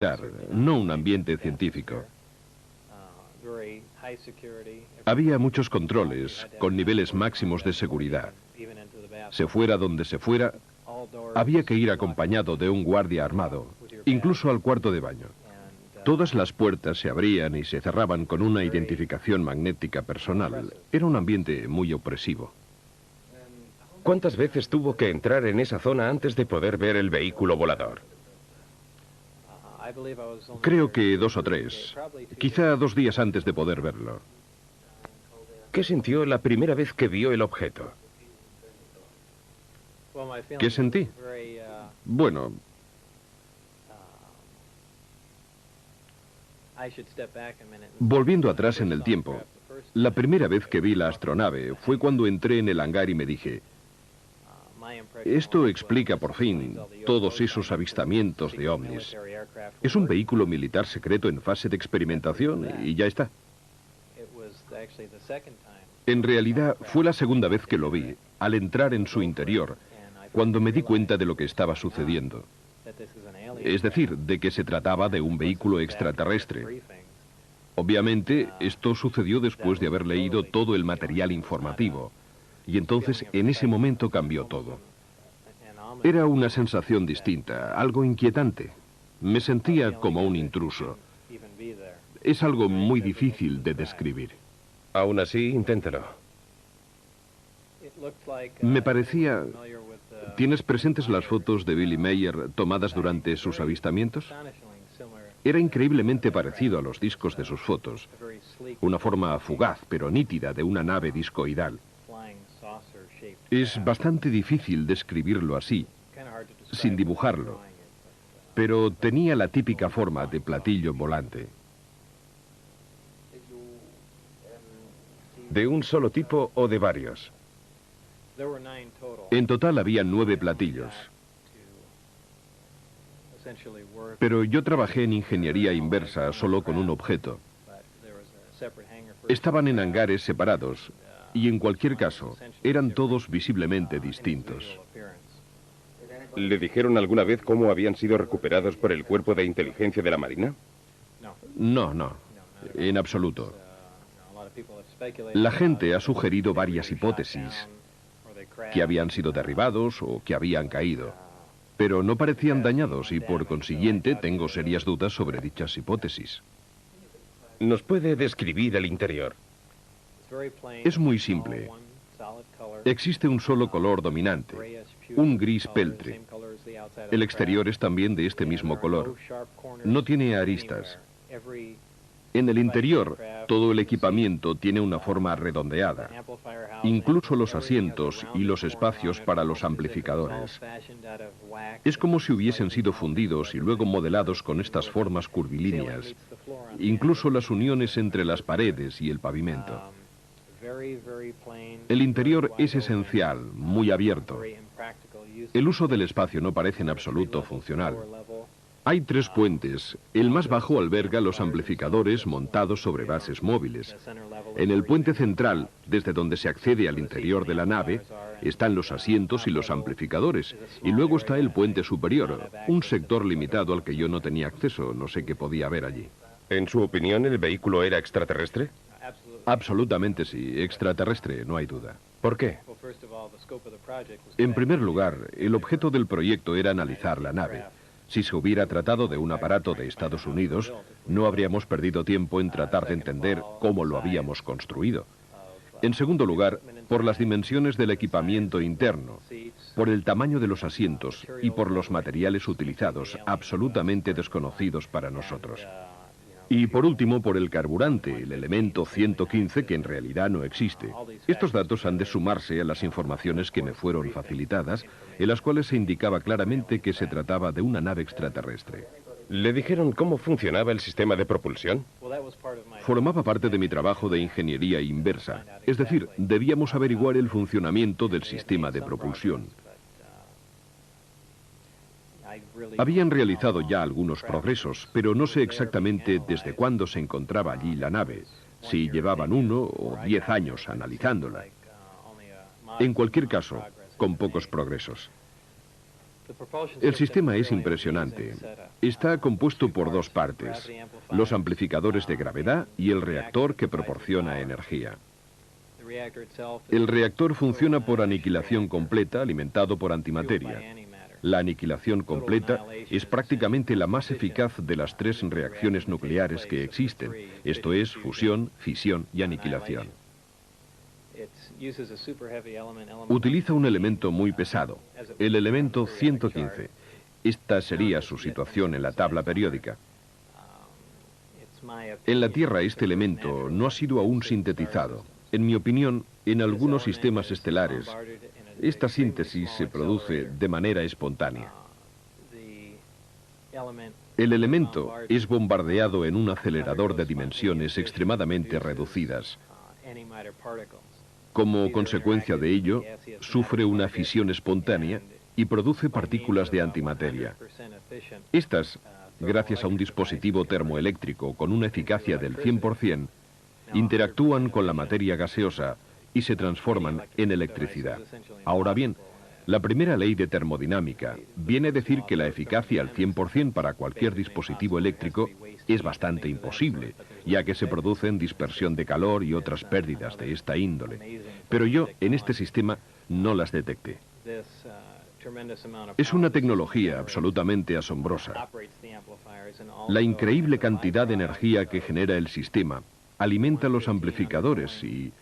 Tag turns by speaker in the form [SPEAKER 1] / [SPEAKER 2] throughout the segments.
[SPEAKER 1] no un ambiente científico. Había muchos controles con niveles máximos de seguridad. Se fuera donde se fuera, había que ir acompañado de un guardia armado, incluso al cuarto de baño. Todas las puertas se abrían y se cerraban con una identificación magnética personal. Era un ambiente muy opresivo.
[SPEAKER 2] ¿Cuántas veces tuvo que entrar en esa zona antes de poder ver el vehículo volador?
[SPEAKER 1] Creo que 2 o 3, quizá 2 días antes de poder verlo.
[SPEAKER 2] ¿Qué sintió la primera vez que vio el objeto?
[SPEAKER 1] ¿Qué sentí? Bueno, volviendo atrás en el tiempo, la primera vez que vi la astronave fue cuando entré en el hangar y me dije, esto explica por fin todos esos avistamientos de ovnis. Es un vehículo militar secreto en fase de experimentación y ya está. En realidad fue la segunda vez que lo vi, al entrar en su interior, cuando me di cuenta de lo que estaba sucediendo. Es decir, de que se trataba de un vehículo extraterrestre. Obviamente, esto sucedió después de haber leído todo el material informativo. Y entonces, en ese momento cambió todo. Era una sensación distinta, algo inquietante. Me sentía como un intruso. Es algo muy difícil de describir.
[SPEAKER 2] Aún así, inténtelo.
[SPEAKER 1] Me parecía... ¿Tienes presentes las fotos de Billy Mayer tomadas durante sus avistamientos? Era increíblemente parecido a los discos de sus fotos. Una forma fugaz, pero nítida, de una nave discoidal. Es bastante difícil describirlo así, sin dibujarlo, pero tenía la típica forma de platillo volante.
[SPEAKER 2] ¿De un solo tipo o de varios?
[SPEAKER 1] En total había 9 platillos. Pero yo trabajé en ingeniería inversa solo con un objeto. Estaban en hangares separados y en cualquier caso eran todos visiblemente distintos.
[SPEAKER 2] ¿Le dijeron alguna vez cómo habían sido recuperados por el cuerpo de inteligencia de la Marina?
[SPEAKER 1] No, en absoluto. La gente ha sugerido varias hipótesis, que habían sido derribados o que habían caído, pero no parecían dañados y por consiguiente tengo serias dudas sobre dichas hipótesis.
[SPEAKER 2] ¿Nos puede describir el interior?
[SPEAKER 1] Es muy simple. Existe un solo color dominante, un gris peltre. El exterior es también de este mismo color. No tiene aristas. En el interior, todo el equipamiento tiene una forma redondeada, incluso los asientos y los espacios para los amplificadores. Es como si hubiesen sido fundidos y luego modelados con estas formas curvilíneas, incluso las uniones entre las paredes y el pavimento. El interior es esencial, muy abierto. El uso del espacio no parece en absoluto funcional. Hay 3 puentes. El más bajo alberga los amplificadores montados sobre bases móviles. En el puente central, desde donde se accede al interior de la nave, están los asientos y los amplificadores. Y luego está el puente superior, un sector limitado al que yo no tenía acceso. No sé qué podía haber allí.
[SPEAKER 2] ¿En su opinión, el vehículo era extraterrestre?
[SPEAKER 1] Absolutamente sí, extraterrestre, no hay duda.
[SPEAKER 2] ¿Por qué?
[SPEAKER 1] En primer lugar, el objeto del proyecto era analizar la nave. Si se hubiera tratado de un aparato de Estados Unidos, no habríamos perdido tiempo en tratar de entender cómo lo habíamos construido. En segundo lugar, por las dimensiones del equipamiento interno, por el tamaño de los asientos y por los materiales utilizados, absolutamente desconocidos para nosotros. Y por último, por el carburante, el elemento 115, que en realidad no existe. Estos datos han de sumarse a las informaciones que me fueron facilitadas, en las cuales se indicaba claramente que se trataba de una nave extraterrestre.
[SPEAKER 2] ¿Le dijeron cómo funcionaba el sistema de propulsión?
[SPEAKER 1] Formaba parte de mi trabajo de ingeniería inversa, es decir, debíamos averiguar el funcionamiento del sistema de propulsión. Habían realizado ya algunos progresos, pero no sé exactamente desde cuándo se encontraba allí la nave, si llevaban 1 o 10 años analizándola. En cualquier caso, con pocos progresos. El sistema es impresionante. Está compuesto por dos partes, los amplificadores de gravedad y el reactor que proporciona energía. El reactor funciona por aniquilación completa, alimentado por antimateria. La aniquilación completa es prácticamente la más eficaz de las tres reacciones nucleares que existen, esto es, fusión, fisión y aniquilación. Utiliza un elemento muy pesado, el elemento 115. Esta sería su situación en la tabla periódica. En la Tierra este elemento no ha sido aún sintetizado. En mi opinión, en algunos sistemas estelares, esta síntesis se produce de manera espontánea. El elemento es bombardeado en un acelerador de dimensiones extremadamente reducidas. Como consecuencia de ello, sufre una fisión espontánea y produce partículas de antimateria. Estas, gracias a un dispositivo termoeléctrico con una eficacia del 100%, interactúan con la materia gaseosa y se transforman en electricidad. Ahora bien, la primera ley de termodinámica viene a decir que la eficacia al 100% para cualquier dispositivo eléctrico es bastante imposible, ya que se producen dispersión de calor y otras pérdidas de esta índole. Pero yo, en este sistema, no las detecté. Es una tecnología absolutamente asombrosa. La increíble cantidad de energía que genera el sistema alimenta los amplificadores y,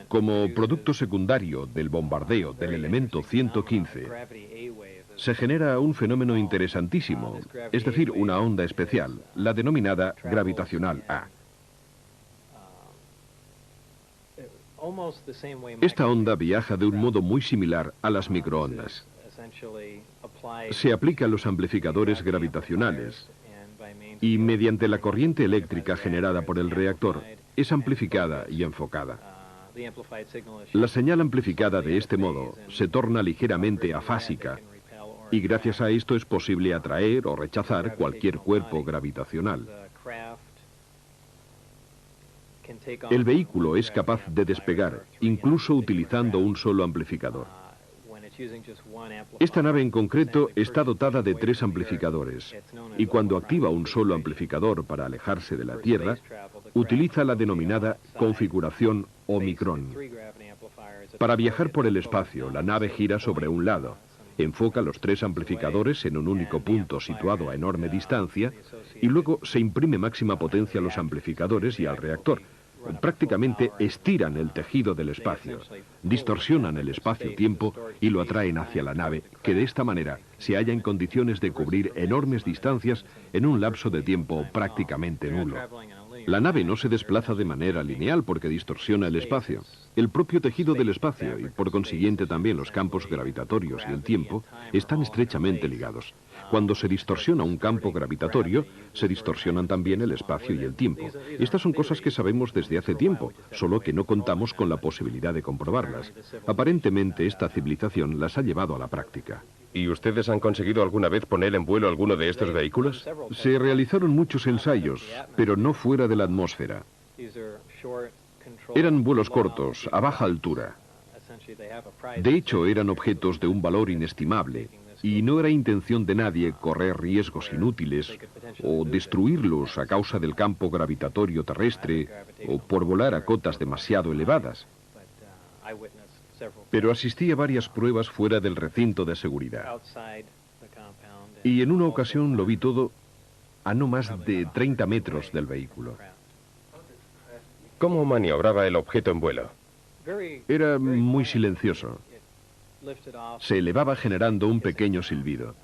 [SPEAKER 1] como producto secundario del bombardeo del elemento 115, se genera un fenómeno interesantísimo, es decir, una onda especial, la denominada gravitacional A. Esta onda viaja de un modo muy similar a las microondas. Se aplica a los amplificadores gravitacionales y mediante la corriente eléctrica generada por el reactor es amplificada y enfocada. La señal amplificada de este modo se torna ligeramente afásica y gracias a esto es posible atraer o rechazar cualquier cuerpo gravitacional. El vehículo es capaz de despegar, incluso utilizando un solo amplificador. Esta nave en concreto está dotada de 3 amplificadores, y cuando activa un solo amplificador para alejarse de la Tierra, utiliza la denominada configuración Omicron. Para viajar por el espacio, la nave gira sobre un lado, enfoca los 3 amplificadores en un único punto situado a enorme distancia, y luego se imprime máxima potencia a los amplificadores y al reactor. Prácticamente estiran el tejido del espacio, distorsionan el espacio-tiempo y lo atraen hacia la nave, que de esta manera se halla en condiciones de cubrir enormes distancias en un lapso de tiempo prácticamente nulo. La nave no se desplaza de manera lineal porque distorsiona el espacio. El propio tejido del espacio y por consiguiente también los campos gravitatorios y el tiempo están estrechamente ligados. Cuando se distorsiona un campo gravitatorio, se distorsionan también el espacio y el tiempo. Estas son cosas que sabemos desde hace tiempo, solo que no contamos con la posibilidad de comprobarlas. Aparentemente esta civilización las ha llevado a la práctica.
[SPEAKER 2] ¿Y ustedes han conseguido alguna vez poner en vuelo alguno de estos vehículos?
[SPEAKER 1] Se realizaron muchos ensayos, pero no fuera de la atmósfera. Eran vuelos cortos, a baja altura. De hecho, eran objetos de un valor inestimable, y no era intención de nadie correr riesgos inútiles o destruirlos a causa del campo gravitatorio terrestre o por volar a cotas demasiado elevadas. Pero asistí a varias pruebas fuera del recinto de seguridad. Y en una ocasión lo vi todo a no más de 30 metros del vehículo.
[SPEAKER 2] ¿Cómo maniobraba el objeto en vuelo?
[SPEAKER 1] Era muy silencioso. Se elevaba generando un pequeño silbido.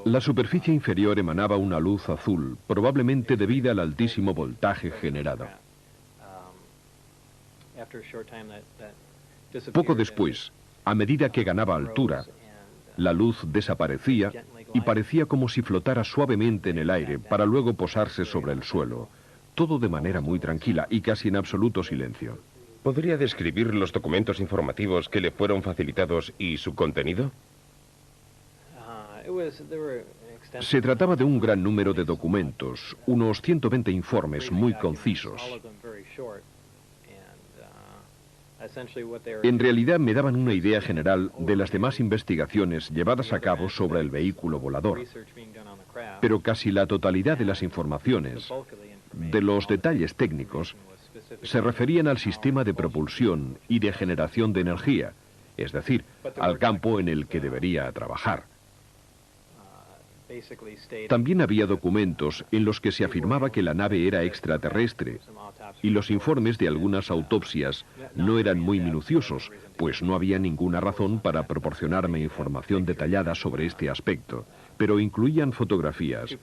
[SPEAKER 1] La superficie inferior emanaba una luz azul, probablemente debida al altísimo voltaje generado. Poco después, a medida que ganaba altura, la luz desaparecía y parecía como si flotara suavemente en el aire para luego posarse sobre el suelo, todo de manera muy tranquila y casi en absoluto silencio.
[SPEAKER 2] ¿Podría describir los documentos informativos que le fueron facilitados y su contenido?
[SPEAKER 1] Se trataba de un gran número de documentos, unos 120 informes muy concisos. En realidad me daban una idea general de las demás investigaciones llevadas a cabo sobre el vehículo volador, pero casi la totalidad de las informaciones, de los detalles técnicos, se referían al sistema de propulsión y de generación de energía, es decir, al campo en el que debería trabajar. También había documentos en los que se afirmaba que la nave era extraterrestre, y los informes de algunas autopsias no eran muy minuciosos, pues no había ninguna razón para proporcionarme información detallada sobre este aspecto, pero incluían fotografías.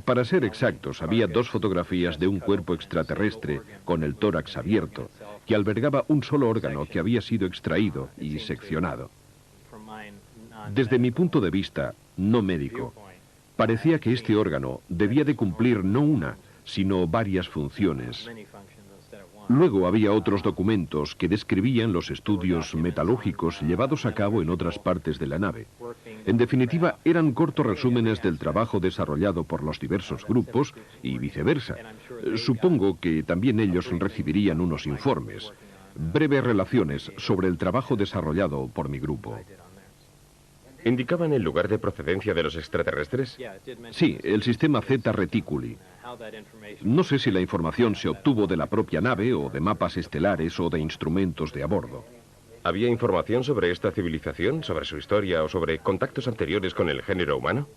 [SPEAKER 1] Para ser exactos, había 2 fotografías de un cuerpo extraterrestre con el tórax abierto, que albergaba un solo órgano que había sido extraído y seccionado. Desde mi punto de vista, no médico, parecía que este órgano debía de cumplir no una, sino varias funciones. Luego había otros documentos que describían los estudios metalúrgicos llevados a cabo en otras partes de la nave. En definitiva, eran cortos resúmenes del trabajo desarrollado por los diversos grupos y viceversa. Supongo que también ellos recibirían unos informes, breves relaciones sobre el trabajo desarrollado por mi grupo.
[SPEAKER 2] ¿Indicaban el lugar de procedencia de los extraterrestres?
[SPEAKER 1] Sí, el sistema Zeta Reticuli. No sé si la información se obtuvo de la propia nave o de mapas estelares o de instrumentos de a bordo.
[SPEAKER 2] ¿Había información sobre esta civilización, sobre su historia o sobre contactos anteriores con el género humano?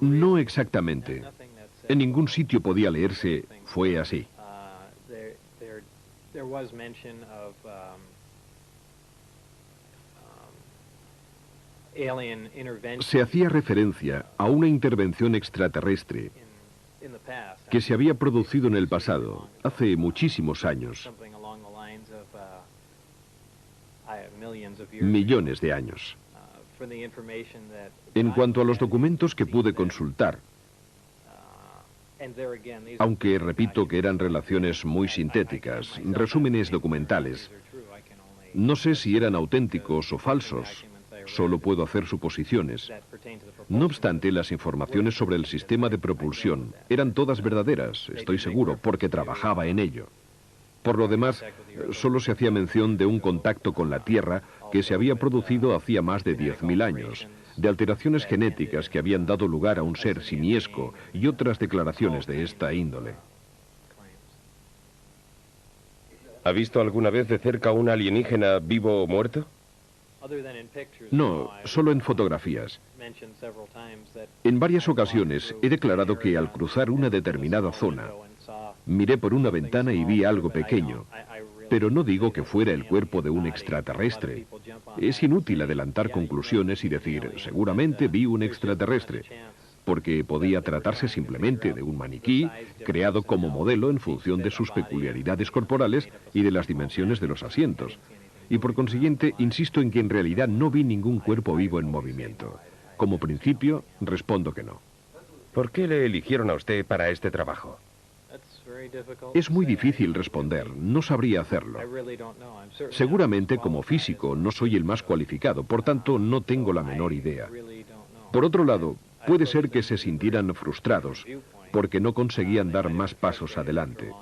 [SPEAKER 1] No exactamente. En ningún sitio podía leerse "fue así". Se hacía referencia a una intervención extraterrestre que se había producido en el pasado, hace muchísimos años, millones de años. En cuanto a los documentos que pude consultar, aunque repito que eran relaciones muy sintéticas, resúmenes documentales, no sé si eran auténticos o falsos. Solo puedo hacer suposiciones. No obstante, las informaciones sobre el sistema de propulsión eran todas verdaderas, estoy seguro, porque trabajaba en ello. Por lo demás, solo se hacía mención de un contacto con la Tierra que se había producido hacía más de 10.000 años, de alteraciones genéticas que habían dado lugar a un ser simiesco y otras declaraciones de esta índole.
[SPEAKER 2] ¿Ha visto alguna vez de cerca un alienígena vivo o muerto?
[SPEAKER 1] No, solo en fotografías. En varias ocasiones he declarado que al cruzar una determinada zona, miré por una ventana y vi algo pequeño, pero no digo que fuera el cuerpo de un extraterrestre. Es inútil adelantar conclusiones y decir, seguramente vi un extraterrestre, porque podía tratarse simplemente de un maniquí creado como modelo en función de sus peculiaridades corporales y de las dimensiones de los asientos. Y por consiguiente, insisto en que en realidad no vi ningún cuerpo vivo en movimiento. Como principio, respondo que no.
[SPEAKER 2] ¿Por qué le eligieron a usted para este trabajo?
[SPEAKER 1] Es muy difícil responder, no sabría hacerlo. Seguramente como físico no soy el más cualificado, por tanto no tengo la menor idea. Por otro lado, puede ser que se sintieran frustrados porque no conseguían dar más pasos adelante.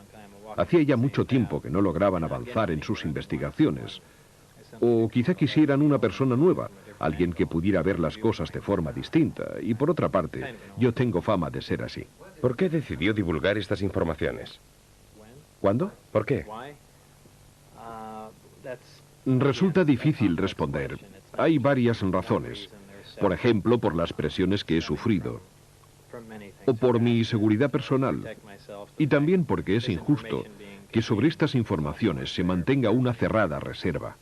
[SPEAKER 1] Hacía ya mucho tiempo que no lograban avanzar en sus investigaciones. O quizá quisieran una persona nueva, alguien que pudiera ver las cosas de forma distinta. Y por otra parte, yo tengo fama de ser así.
[SPEAKER 2] ¿Por qué decidió divulgar estas informaciones?
[SPEAKER 1] ¿Cuándo?
[SPEAKER 2] ¿Por qué?
[SPEAKER 1] Resulta difícil responder. Hay varias razones. Por ejemplo, por las presiones que he sufrido. O por mi seguridad personal. Y también porque es injusto que sobre estas informaciones se mantenga una cerrada reserva.